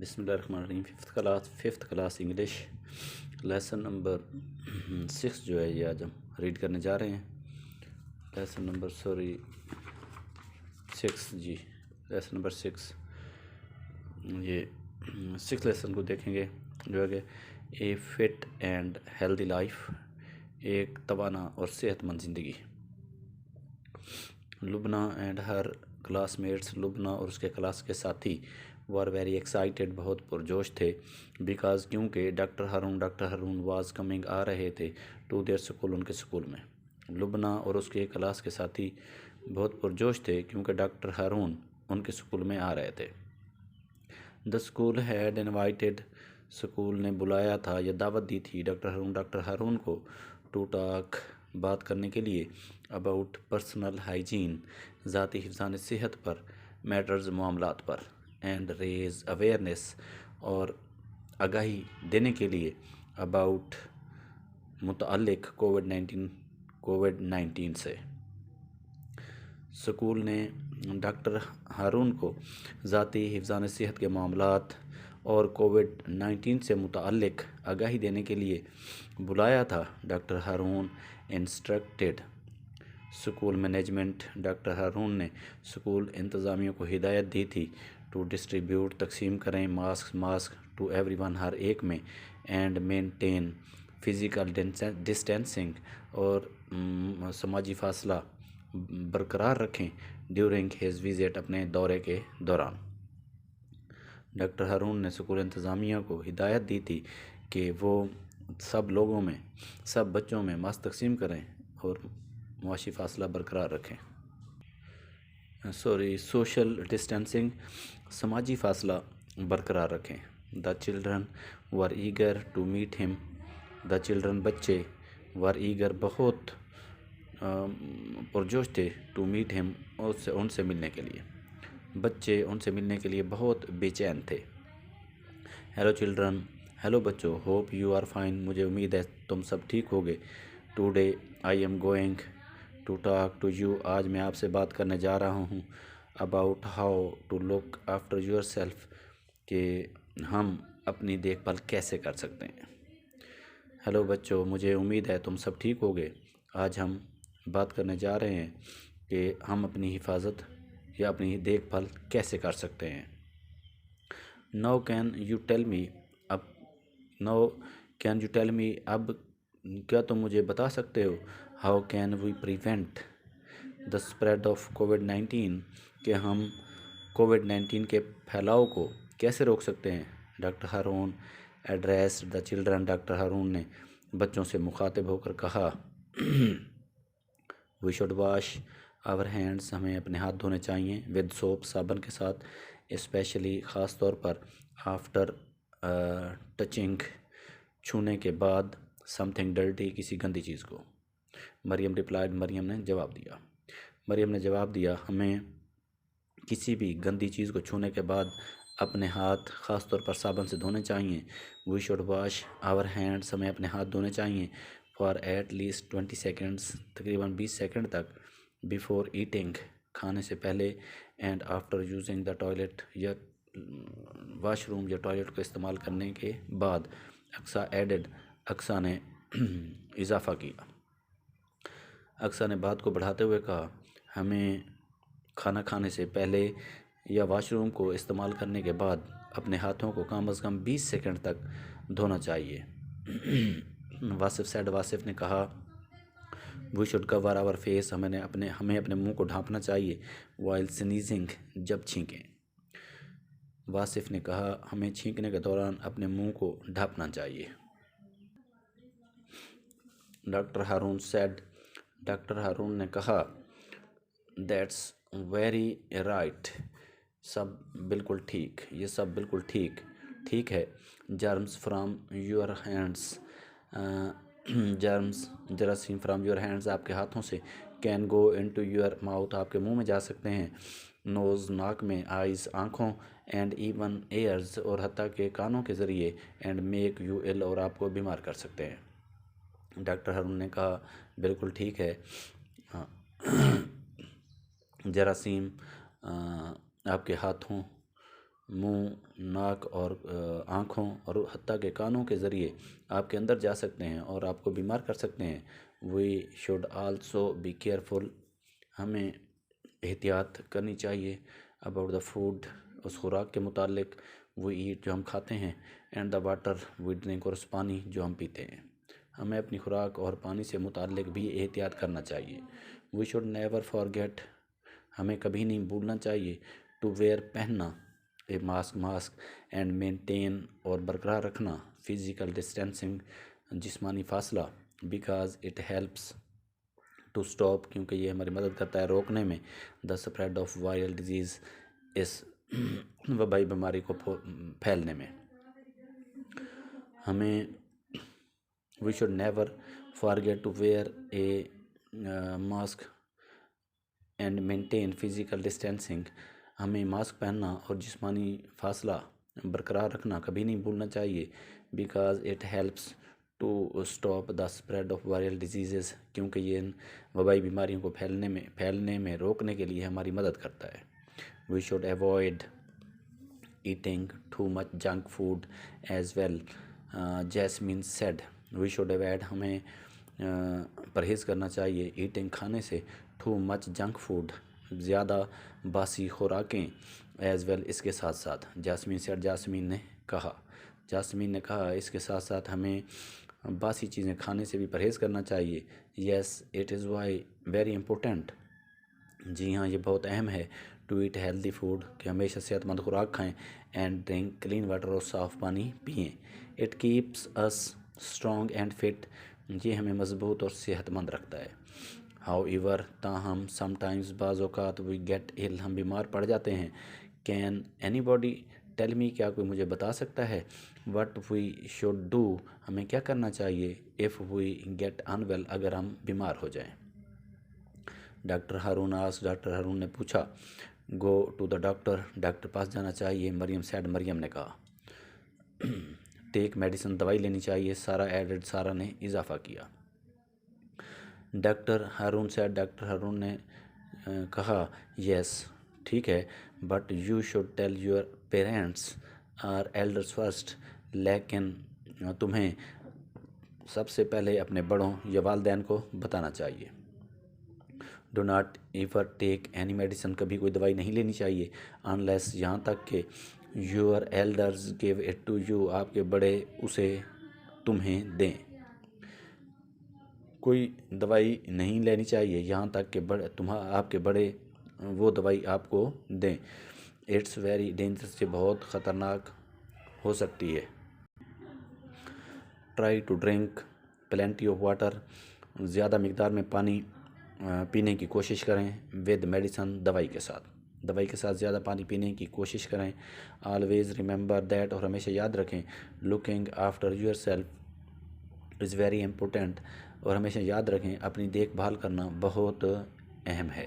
بسم اللہ الرحمن الرحیم۔ Fifth class English lesson number 6 جو ہے یہ آج ہم ریڈ کرنے جا رہے ہیں۔ لیسن نمبر 6 یہ 6 لیسن کو دیکھیں گے جو ہے کہ اے فٹ اینڈ ہیلدی لائف، ایک توانا اور صحت مند زندگی۔ لبنہ اینڈ ہر کلاس میٹس، لبنہ اور اس کے کلاس کے ساتھی وار ویری ایکسائٹیڈ، بہت پرجوش تھے، بیکاز کیونکہ ڈاکٹر ہارون واز کمنگ آ رہے تھے ٹو دیئر اسکول، ان کے اسکول میں۔ لبنہ اور اس کے کلاس کے ساتھی بہت پرجوش تھے کیونکہ ڈاکٹر ہارون ان کے اسکول میں آ رہے تھے۔ The school head invited, school نے بلایا تھا یا دعوت دی تھی ڈاکٹر ہارون کو، ٹو ٹاک، بات کرنے کے لیے، اباؤٹ پرسنل ہائیجین، ذاتی حفظان صحت پر، میٹرز، معاملات پر، اینڈ ریز اویئرنیس، اور آگاہی دینے کے لیے، اباؤٹ، متعلق کووڈ 19 سے۔ اسکول نے ڈاکٹر ہارون کو ذاتی حفظان صحت کے معاملات اور کووڈ 19 سے متعلق آگاہی دینے کے لیے بلایا تھا۔ Doctor Haroon instructed school management, doctor Haroon نے اسکول انتظامیہ کو ہدایت دی تھی، ٹو ڈسٹریبیوٹ، تقسیم کریں، ماسک ٹو ایوری ون، ہر ایک میں، اینڈ مینٹین فزیکل ڈسٹینسنگ، اور سماجی فاصلہ برقرار رکھیں، ڈیورنگ ہیز وزٹ، اپنے دورے کے دوران۔ ڈاکٹر ہارون نے اسکول انتظامیہ کو ہدایت دی تھی کہ وہ سب بچوں میں ماسک تقسیم کریں اور معاشی فاصلہ برقرار رکھیں۔ سوشل ڈسٹینسنگ، سماجی فاصلہ برقرار رکھیں۔ The children were eager to meet him, the children, بچے، ور ایگر، بہت پرجوش تھے، ٹو میٹ ہم، ان سے ملنے کے لیے، بچے ان سے ملنے کے لیے بہت بے چین تھے۔ ہیلو چلڈرن، ہیلو بچوں، ہوپ یو آر فائن، مجھے امید ہے تم سب ٹھیک ہوگے۔ Today I am going to talk to you, آج میں آپ سے بات کرنے جا رہا ہوں، about how to look after yourself, کہ ہم اپنی دیکھ بھال کیسے کر سکتے ہیں۔ ہیلو بچوں، مجھے امید ہے تم سب ٹھیک ہوگے، آج ہم بات کرنے جا رہے ہیں کہ ہم اپنی حفاظت یا اپنی دیکھ بھال کیسے کر سکتے ہیں۔ Now can you tell me, اب کیا تم مجھے بتا سکتے ہو، how can we prevent the spread of covid 19، کہ ہم کووڈ 19 کے پھیلاؤ کو کیسے روک سکتے ہیں۔ Doctor Haroon address the children, doctor Haroon نے بچوں سے مخاطب ہو کر کہا، we should wash our hands, ہمیں اپنے ہاتھ دھونے چاہیے، ود سوپ، صابن کے ساتھ، اسپیشلی، خاص طور پر، آفٹر ٹچنگ، چھونے کے بعد، سم تھنگ ڈرٹی، کسی گندی چیز کو۔ مریم ریپلائڈ، مریم نے جواب دیا، ہمیں کسی بھی گندی چیز کو چھونے کے بعد اپنے ہاتھ خاص طور پر صابن سے دھونے چاہیے۔ We should wash our hands, ہمیں اپنے ہاتھ دھونے چاہیے، فار ایٹ لیسٹ 20 سیکنڈس، تقریباً 20 سیکنڈ تک، بیفور ایٹنگ، کھانے سے پہلے، and after using the toilet, یا واش روم یا ٹوائلٹ کو استعمال کرنے کے بعد۔ اقصیٰ نے اضافہ کیا، اقصیٰ نے بات کو بڑھاتے ہوئے کہا، ہمیں کھانا کھانے سے پہلے یا واش روم کو استعمال کرنے کے بعد اپنے ہاتھوں کو کم از کم 20 سیکنڈ تک دھونا چاہیے۔ واصف نے کہا، we should cover our face, ہمیں اپنے منہ کو ڈھانپنا چاہیے، وائل سنیزنگ، جب چھینکیں۔ واصف نے کہا، ہمیں چھینکنے کے دوران اپنے منہ کو ڈھانپنا چاہیے۔ Doctor Haroon said, doctor Haroon نے کہا، دیٹس ویری رائٹ، سب بالکل ٹھیک ہے، جرمز فرام یور ہینڈس، جراثیم فرام یور ہینڈس، آپ کے ہاتھوں سے، can go into your mouth, آپ کے منہ میں جا سکتے ہیں، نوز، ناک میں، آئیز، آنکھوں، اینڈ ایون ایئرز، اور حتیٰ کہ کانوں کے ذریعے، اینڈ میک یو ایل، اور آپ کو بیمار کر سکتے ہیں۔ ڈاکٹر ہارون نے کہا، بالکل ٹھیک ہے، جراثیم آپ کے ہاتھوں منہ، ناک اور آنکھوں اور حتیٰ کہ کانوں کے ذریعے آپ کے اندر جا سکتے ہیں اور آپ کو بیمار کر سکتے ہیں۔ We should also be careful, ہمیں احتیاط کرنی چاہیے اباؤٹ دا فوڈ، اس خوراک کے متعلق، وہ ایٹ جو ہم کھاتے ہیں، and the water we drink, اور اس پانی جو ہم پیتے ہیں۔ ہمیں اپنی خوراک اور پانی سے متعلق بھی احتیاط کرنا چاہیے۔ وی شوڈ نیور فارگیٹ، ہمیں کبھی نہیں بھولنا چاہیے، ٹو ویئر، پہننا، اے ماسک اینڈ مینٹین، اور برقرار رکھنا، فزیکل ڈسٹینسنگ، جسمانی فاصلہ، because it helps to stop, کیونکہ یہ ہماری مدد کرتا ہے روکنے میں، the spread of viral disease, اس وبائی بیماری کو پھیلنے میں۔ ہمیں we should never forget to wear a mask and maintain physical distancing, ہمیں ماسک پہننا اور جسمانی فاصلہ برقرار رکھنا کبھی نہیں بھولنا چاہیے، because it helps to stop the spread of viral diseases, کیونکہ یہ ان وبائی بیماریوں کو پھیلنے میں روکنے کے لیے ہماری مدد کرتا ہے۔ We should avoid eating too much junk food as well, Jasmine said, we should avoid, ہمیں پرہیز کرنا چاہیے، ایٹنگ، کھانے سے، ٹو مچ جنک فوڈ، زیادہ باسی خوراکیں، ایز ویل، اس کے ساتھ ساتھ، جاسمین سیڈ، جاسمین نے کہا اس کے ساتھ ساتھ ہمیں باسی چیزیں کھانے سے بھی پرہیز کرنا چاہیے۔ Yes it is why very important, جی ہاں یہ بہت اہم ہے، ٹو ایٹ ہیلدی فوڈ، کہ ہمیشہ صحت مند خوراک کھائیں، اینڈ ڈرنک کلین واٹر، اور صاف پانی پئیں، it keeps us strong and fit, یہ ہمیں مضبوط اور صحت مند رکھتا ہے۔ ہاؤ ایور، تاہم، سم ٹائمز، بعض اوقات، وی گیٹ ایل، ہم بیمار پڑ جاتے ہیں۔ Can any body tell me, کیا کوئی مجھے بتا سکتا ہے، وٹ وی شوڈ ڈو، ہمیں کیا کرنا چاہیے، if we get unwell, اگر ہم بیمار ہو جائیں۔ ڈاکٹر ہارون آس، ڈاکٹر ہارون نے پوچھا، go to the doctor, doctor پاس جانا چاہیے، مریم سیڈ، مریم نے کہا۔ ٹیک میڈیسن، دوائی لینی چاہیے، سارا ایڈڈ، سارا نے اضافہ کیا۔ Doctor Haroon said, doctor Haroon نے کہا، یس، ٹھیک ہے، but you should tell your parents اور ایلڈرس فرسٹ، لیکن تمہیں سب سے پہلے اپنے بڑوں یا والدین کو بتانا چاہیے۔ Do not ever take any medicine, کبھی کوئی دوائی نہیں لینی چاہیے، انلیس، یہاں تک کہ your elders give it to you, آپ کے بڑے اسے تمہیں دیں۔ کوئی دوائی نہیں لینی چاہیے یہاں تک کہ آپ کے بڑے وہ دوائی آپ کو دیں۔ اٹس ویری ڈینجرس، یہ بہت خطرناک ہو سکتی ہے۔ Try to drink plenty of water, زیادہ مقدار میں پانی پینے کی کوشش کریں، ود میڈیسن، دوائی کے ساتھ زیادہ پانی پینے کی کوشش کریں۔ آلویز ریممبر دیٹ، اور ہمیشہ یاد رکھیں، looking after your self is very important, اور ہمیشہ یاد رکھیں اپنی دیکھ بھال کرنا بہت اہم ہے۔